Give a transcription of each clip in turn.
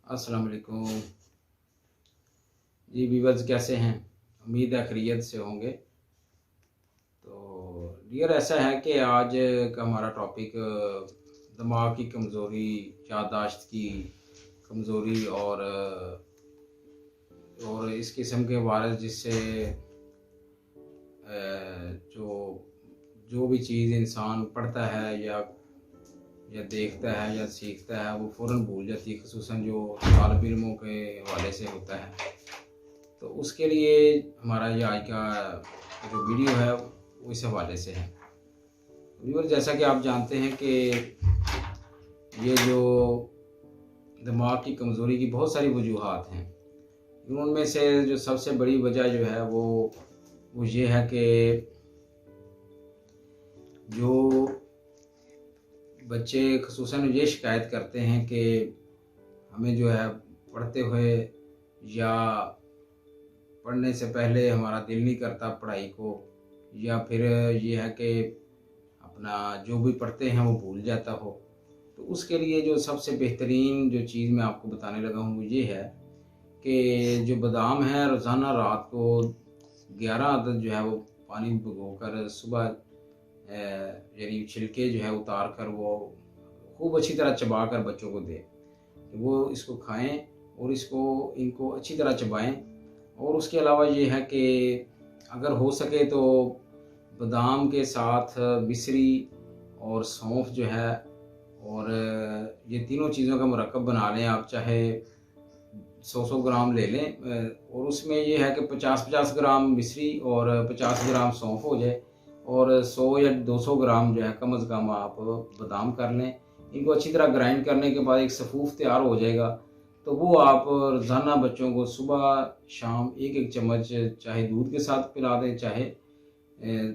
अस्सलाम वालेकुम जी। व्यूअर्स कैसे हैं? उम्मीद है खैरियत से होंगे। तो डियर ऐसा है कि आज का हमारा टॉपिक दिमाग की कमज़ोरी, याददाश्त की कमज़ोरी और इस किस्म के वायरस जिससे जो जो भी चीज़ इंसान पढ़ता है या देखता है या सीखता है वो फ़ौरन भूल जाती है, ख़ुसूसन जो तालिब इल्मों के हवाले से होता है। तो उसके लिए हमारा ये आज का जो वीडियो है वो इस हवाले से है। व्यूअर, जैसा कि आप जानते हैं कि ये जो दिमाग की कमज़ोरी की बहुत सारी वजूहात हैं, उनमें से जो सबसे बड़ी वजह जो है वो ये है कि जो बच्चे ख़ुसूसन ये शिकायत करते हैं कि हमें जो है पढ़ते हुए या पढ़ने से पहले हमारा दिल नहीं करता पढ़ाई को, या फिर ये है कि अपना जो भी पढ़ते हैं वो भूल जाता हो। तो उसके लिए जो सबसे बेहतरीन जो चीज़ मैं आपको बताने लगा हूँ वो ये है कि जो बादाम है रोज़ाना रात को 11 अदद जो है वो पानी में भिगोकर सुबह यानी छिलके जो है उतार कर वो खूब अच्छी तरह चबा कर बच्चों को दें कि वो इसको खाएं और इनको अच्छी तरह चबाएं। और उसके अलावा ये है कि अगर हो सके तो बादाम के साथ मिश्री और सौंफ जो है और ये तीनों चीज़ों का मुरक्कब बना लें आप, चाहे 100 ग्राम ले लें और उसमें ये है कि 50-50 ग्राम मिश्री और 50 ग्राम सौंफ हो जाए और 100 या 200 ग्राम जो है कम अज़ कम आप बादाम कर लें। इनको अच्छी तरह ग्राइंड करने के बाद एक सफ़ूफ तैयार हो जाएगा। तो वो आप रोज़ाना बच्चों को सुबह शाम एक एक चम्मच चाहे दूध के साथ पिला दें, चाहे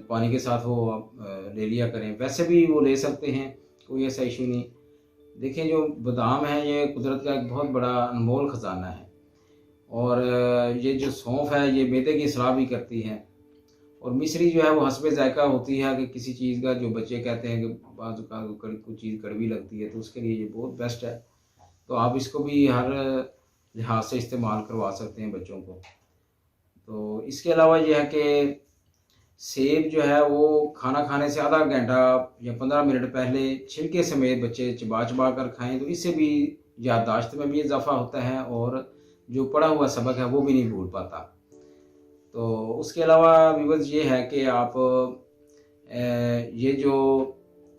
पानी के साथ वो आप ले लिया करें। वैसे भी वो ले सकते हैं, कोई ऐसा इशू नहीं। देखें, जो बादाम है ये कुदरत का एक बहुत बड़ा अनमोल ख़जाना है और ये जो सौंफ है ये मैदे की इसलाह भी करती है और मिश्री जो है वो हस्बे ज़ायक़ा होती है कि किसी चीज़ का जो बच्चे कहते हैं कि बाज़ औक़ात कुछ चीज़ कड़वी लगती है, तो उसके लिए ये बहुत बेस्ट है। तो आप इसको भी हर लिहाज से इस्तेमाल करवा सकते हैं बच्चों को। तो इसके अलावा ये है कि सेब जो है वो खाना खाने से आधा घंटा या 15 मिनट पहले छिलके समेत बच्चे चबा कर खाएं, तो इससे भी याददाश्त में भी इजाफा होता है और जो पढ़ा हुआ सबक है वो भी नहीं भूल पाता। तो उसके अलावा व्यूअर्स ये है कि आप ये जो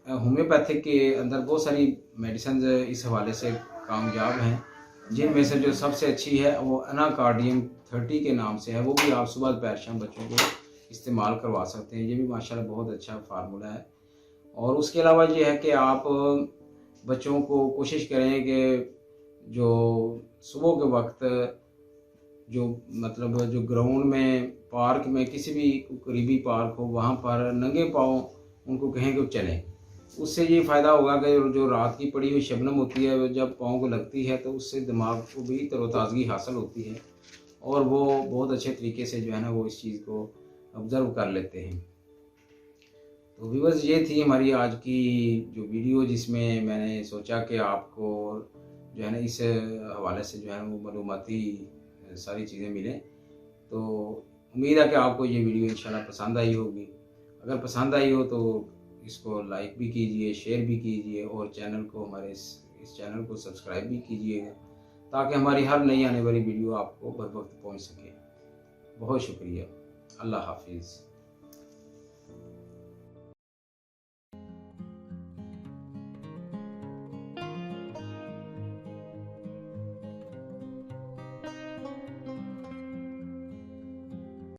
होम्योपैथिक के अंदर बहुत सारी मेडिसिन इस हवाले से कामयाब हैं, जिनमें से जो सबसे अच्छी है वो एनाकार्डियम 30 के नाम से है। वो भी आप सुबह दोपहर शाम बच्चों को इस्तेमाल करवा सकते हैं। ये भी माशाल्लाह बहुत अच्छा फार्मूला है। और उसके अलावा ये है कि आप बच्चों को कोशिश करें कि जो सुबह के वक्त जो ग्राउंड में, पार्क में, किसी भी करीबी पार्क हो वहाँ पर नंगे पाँव उनको कहें कि चलें। उससे ये फ़ायदा होगा कि जो रात की पड़ी हुई शबनम होती है जब पाँव को लगती है तो उससे दिमाग को भी तरोताज़गी हासिल होती है और वो बहुत अच्छे तरीके से जो है ना वो इस चीज़ को ऑब्ज़र्व कर लेते हैं। तो व्यूअर्स, ये थी हमारी आज की जो वीडियो, जिसमें मैंने सोचा कि आपको जो है ना इस हवाले से जो है वो मालूमाती सारी चीज़ें मिलें। तो उम्मीद है कि आपको ये वीडियो इंशाल्लाह पसंद आई होगी। अगर पसंद आई हो तो इसको लाइक भी कीजिए, शेयर भी कीजिए और हमारे इस चैनल को सब्सक्राइब भी कीजिएगा, ताकि हमारी हर नई आने वाली वीडियो आपको बर वक्त पहुँच सके। बहुत शुक्रिया। अल्लाह हाफिज़।